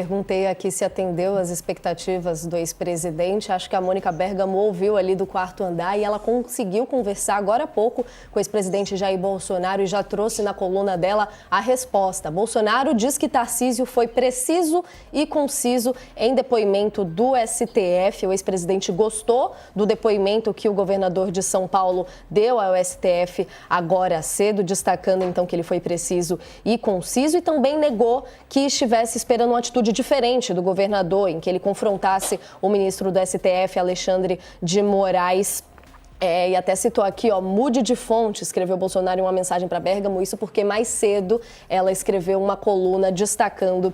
Perguntei aqui se atendeu às expectativas do ex-presidente. Acho que a Mônica Bergamo ouviu ali do quarto andar e ela conseguiu conversar agora há pouco com o ex-presidente Jair Bolsonaro e já trouxe na coluna dela a resposta. Bolsonaro diz que Tarcísio foi preciso e conciso em depoimento do STF. O ex-presidente gostou do depoimento que o governador de São Paulo deu ao STF agora cedo, destacando então que ele foi preciso e conciso, e também negou que estivesse esperando uma atitude diferente do governador, em que ele confrontasse o ministro do STF, Alexandre de Moraes. E até citou aqui, mude de fonte, escreveu Bolsonaro em uma mensagem para Bergamo, isso porque mais cedo ela escreveu uma coluna destacando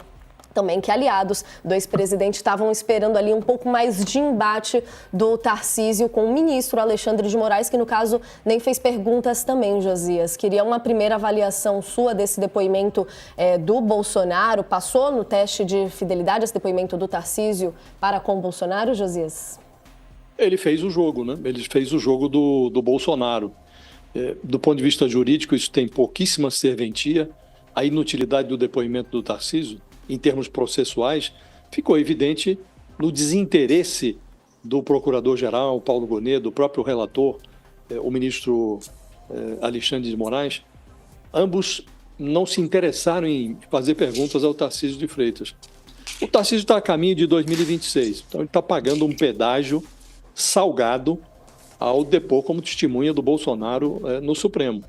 também que aliados do ex-presidente estavam esperando ali um pouco mais de embate do Tarcísio com o ministro Alexandre de Moraes, que no caso nem fez perguntas também, Josias. Queria uma primeira avaliação sua desse depoimento do Bolsonaro. Passou no teste de fidelidade esse depoimento do Tarcísio para com o Bolsonaro, Josias? Ele fez o jogo, né? Ele fez o jogo do Bolsonaro. Do ponto de vista jurídico, isso tem pouquíssima serventia. A inutilidade do depoimento do Tarcísio, em termos processuais, ficou evidente no desinteresse do procurador-geral, Paulo Gonet, do próprio relator, o ministro Alexandre de Moraes. Ambos não se interessaram em fazer perguntas ao Tarcísio de Freitas. O Tarcísio está a caminho de 2026, então ele está pagando um pedágio salgado ao depor como testemunha do Bolsonaro no Supremo.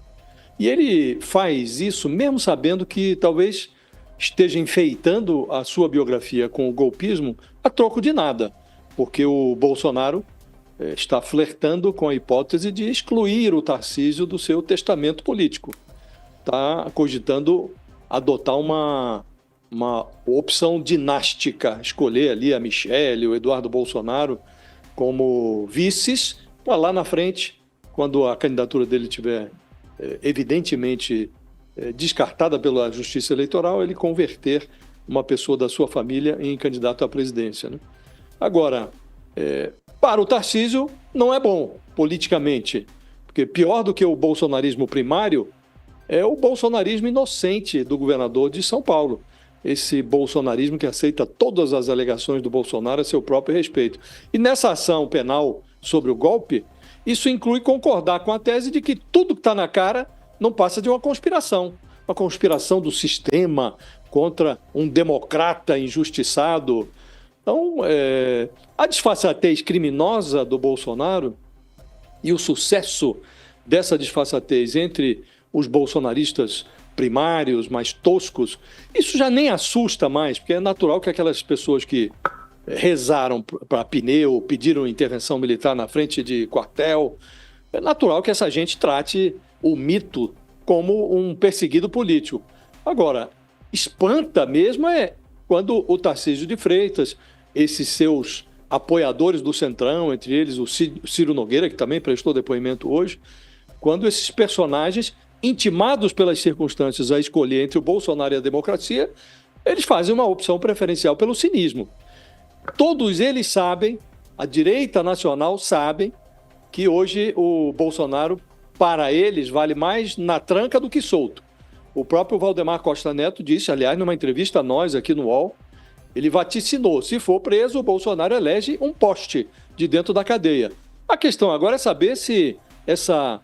E ele faz isso mesmo sabendo que talvez esteja enfeitando a sua biografia com o golpismo a troco de nada, porque o Bolsonaro está flertando com a hipótese de excluir o Tarcísio do seu testamento político. Está cogitando adotar uma opção dinástica, escolher ali a Michele, o Eduardo Bolsonaro como vices, para lá na frente, quando a candidatura dele estiver evidentemente descartada pela Justiça Eleitoral, ele converter uma pessoa da sua família em candidato à presidência, né? Agora, para o Tarcísio, não é bom politicamente, porque pior do que o bolsonarismo primário é o bolsonarismo inocente do governador de São Paulo. Esse bolsonarismo que aceita todas as alegações do Bolsonaro a seu próprio respeito. E nessa ação penal sobre o golpe, isso inclui concordar com a tese de que tudo que está na cara não passa de uma conspiração do sistema contra um democrata injustiçado. Então, a disfarçatez criminosa do Bolsonaro e o sucesso dessa disfarçatez entre os bolsonaristas primários, mais toscos, isso já nem assusta mais, porque é natural que aquelas pessoas que rezaram para pneu, pediram intervenção militar na frente de quartel, é natural que essa gente trate o mito como um perseguido político. Agora, espanta mesmo quando o Tarcísio de Freitas, esses seus apoiadores do Centrão, entre eles o Ciro Nogueira, que também prestou depoimento hoje, quando esses personagens, intimados pelas circunstâncias a escolher entre o Bolsonaro e a democracia, eles fazem uma opção preferencial pelo cinismo. Todos eles sabem, a direita nacional sabe, que hoje o Bolsonaro, para eles, vale mais na tranca do que solto. O próprio Valdemar Costa Neto disse, aliás, numa entrevista a nós aqui no UOL, ele vaticinou, se for preso, o Bolsonaro elege um poste de dentro da cadeia. A questão agora é saber se essa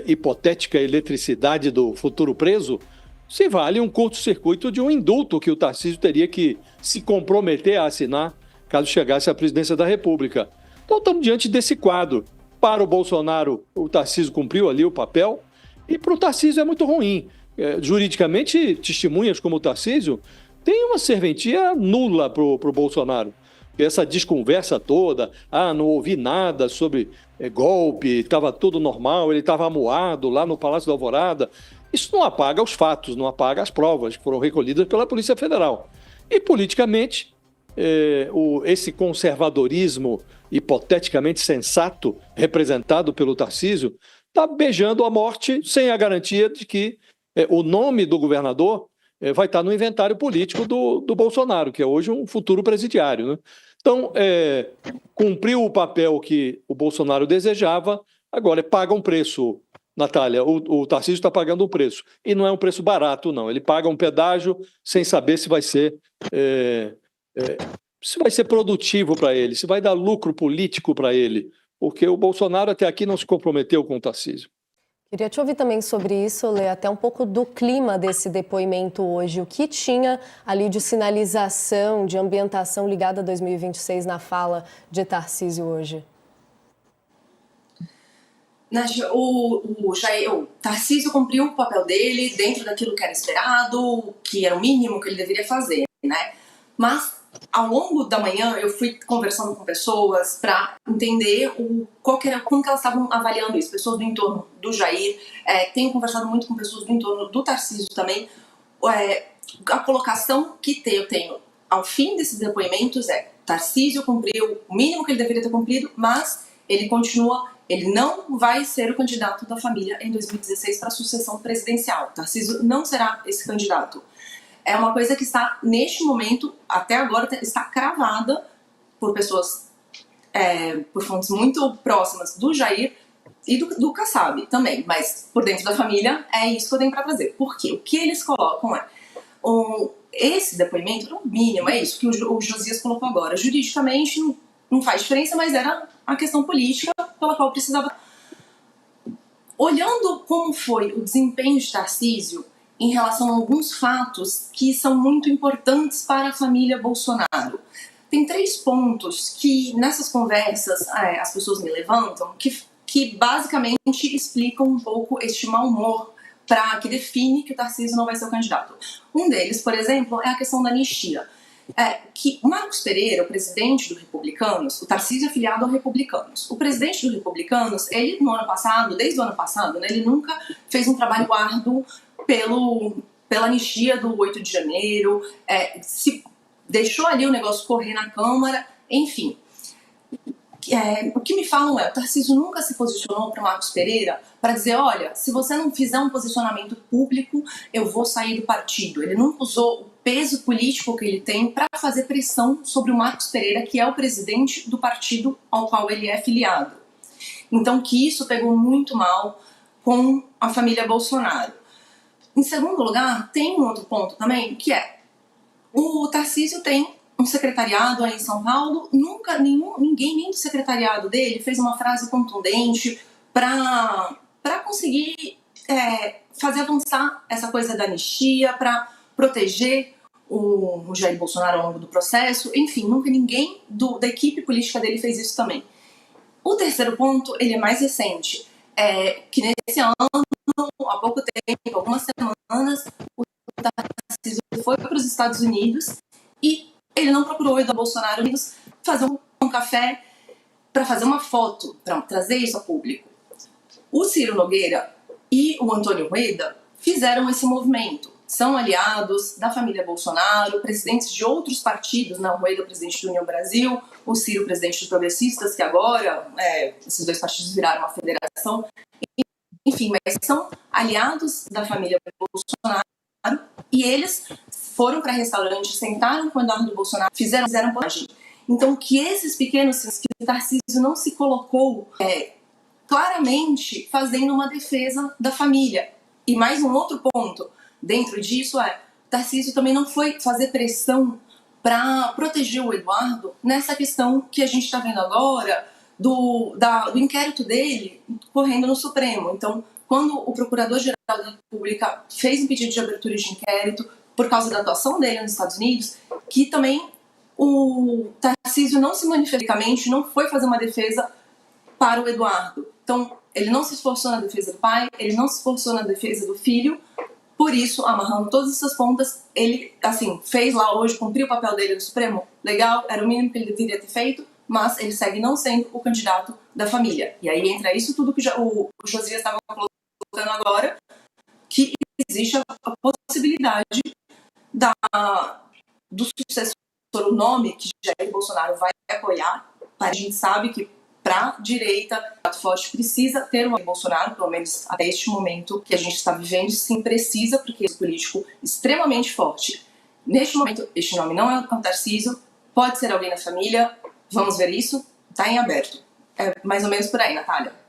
hipotética eletricidade do futuro preso se vale um curto-circuito de um indulto que o Tarcísio teria que se comprometer a assinar caso chegasse à presidência da República. Então estamos diante desse quadro. Para o Bolsonaro, o Tarcísio cumpriu ali o papel, e para o Tarcísio é muito ruim. Juridicamente, testemunhas como o Tarcísio têm uma serventia nula para o Bolsonaro. Essa desconversa toda, não ouvi nada sobre golpe, estava tudo normal, ele estava amuado lá no Palácio da Alvorada. Isso não apaga os fatos, não apaga as provas que foram recolhidas pela Polícia Federal. E politicamente, esse conservadorismo hipoteticamente sensato, representado pelo Tarcísio, está beijando a morte sem a garantia de que o nome do governador vai estar no inventário político do Bolsonaro, que é hoje um futuro presidiário, né? Então, cumpriu o papel que o Bolsonaro desejava, agora paga um preço, Natália, o Tarcísio está pagando um preço, e não é um preço barato, não. Ele paga um pedágio sem saber se vai ser se vai ser produtivo para ele, se vai dar lucro político para ele, porque o Bolsonaro até aqui não se comprometeu com o Tarcísio. Queria te ouvir também sobre isso, Lê, até um pouco do clima desse depoimento hoje. O que tinha ali de sinalização, de ambientação ligada a 2026 na fala de Tarcísio hoje? O Tarcísio cumpriu o papel dele dentro daquilo que era esperado, que era o mínimo que ele deveria fazer, né? Mas ao longo da manhã eu fui conversando com pessoas para entender como que elas estavam avaliando isso, pessoas do entorno do Jair, tenho conversado muito com pessoas do entorno do Tarcísio também. A colocação que eu tenho ao fim desses depoimentos Tarcísio cumpriu o mínimo que ele deveria ter cumprido, mas ele não vai ser o candidato da família em 2016 para a sucessão presidencial. Tarcísio não será esse candidato. É uma coisa que está, neste momento, até agora, está cravada por pessoas, por fontes muito próximas do Jair e do Kassab também, mas por dentro da família é isso que eu tenho para trazer. Por quê? O que eles colocam esse depoimento, no mínimo, é isso que o Josias colocou agora. Juridicamente não faz diferença, mas era a questão política pela qual precisava. Olhando como foi o desempenho de Tarcísio em relação a alguns fatos que são muito importantes para a família Bolsonaro. Tem 3 pontos que nessas conversas as pessoas me levantam que basicamente explicam um pouco este mau humor que define que o Tarcísio não vai ser o candidato. Um deles, por exemplo, é a questão da anistia. Que o Marcos Pereira, o presidente do Republicanos, o Tarcísio é filiado ao Republicanos. O presidente do Republicanos, ele desde o ano passado, né, ele nunca fez um trabalho árduo pela anistia do 8 de janeiro, se deixou ali o negócio correr na Câmara, enfim. O que me falam o Tarcísio nunca se posicionou para o Marcos Pereira para dizer, olha, se você não fizer um posicionamento público, eu vou sair do partido. Ele nunca usou o peso político que ele tem para fazer pressão sobre o Marcos Pereira, que é o presidente do partido ao qual ele é filiado. Então, que isso pegou muito mal com a família Bolsonaro. Em segundo lugar, tem um outro ponto também, que o Tarcísio tem um secretariado aí em São Paulo, ninguém nem do secretariado dele fez uma frase contundente para conseguir fazer avançar essa coisa da anistia, para proteger o Jair Bolsonaro ao longo do processo. Enfim, nunca ninguém da equipe política dele fez isso também. O terceiro ponto, ele é mais recente, que nesse ano, há pouco tempo, algumas semanas, o Tarcísio foi para os Estados Unidos e ele não procurou o Eduardo Bolsonaro fazer um café para fazer uma foto, para trazer isso a público. O Ciro Nogueira e o Antônio Rueda fizeram esse movimento. São aliados da família Bolsonaro, presidentes de outros partidos, o Rueda, presidente do União Brasil, o Ciro, presidente dos Progressistas, que agora esses 2 partidos viraram uma federação. Enfim, mas são aliados da família Bolsonaro e eles foram para restaurantes, sentaram com o Eduardo Bolsonaro, fizeram postagem. Então, que esses pequenos que o Tarcísio não se colocou claramente fazendo uma defesa da família. E mais um outro ponto dentro disso o Tarcísio também não foi fazer pressão para proteger o Eduardo nessa questão que a gente está vendo agora do inquérito dele correndo no Supremo. Então, quando o Procurador-Geral da República fez um pedido de abertura de inquérito por causa da atuação dele nos Estados Unidos, que também o Tarcísio não se manifesticamente, não foi fazer uma defesa para o Eduardo. Então, ele não se esforçou na defesa do pai, ele não se esforçou na defesa do filho, por isso, amarrando todas essas pontas, ele, fez lá hoje, cumpriu o papel dele no Supremo, legal, era o mínimo que ele deveria ter feito, mas ele segue não sendo o candidato da família. E aí entra isso tudo que o Josias estava colocando agora, que existe a possibilidade do sucessor, o nome que Jair Bolsonaro vai apoiar. A gente sabe que para a direita, o forte precisa ter um Bolsonaro, pelo menos até este momento que a gente está vivendo, sim, precisa, porque é um político extremamente forte. Neste momento, este nome não é o Tarcísio, pode ser alguém na família, vamos ver isso, está em aberto. É mais ou menos por aí, Natália.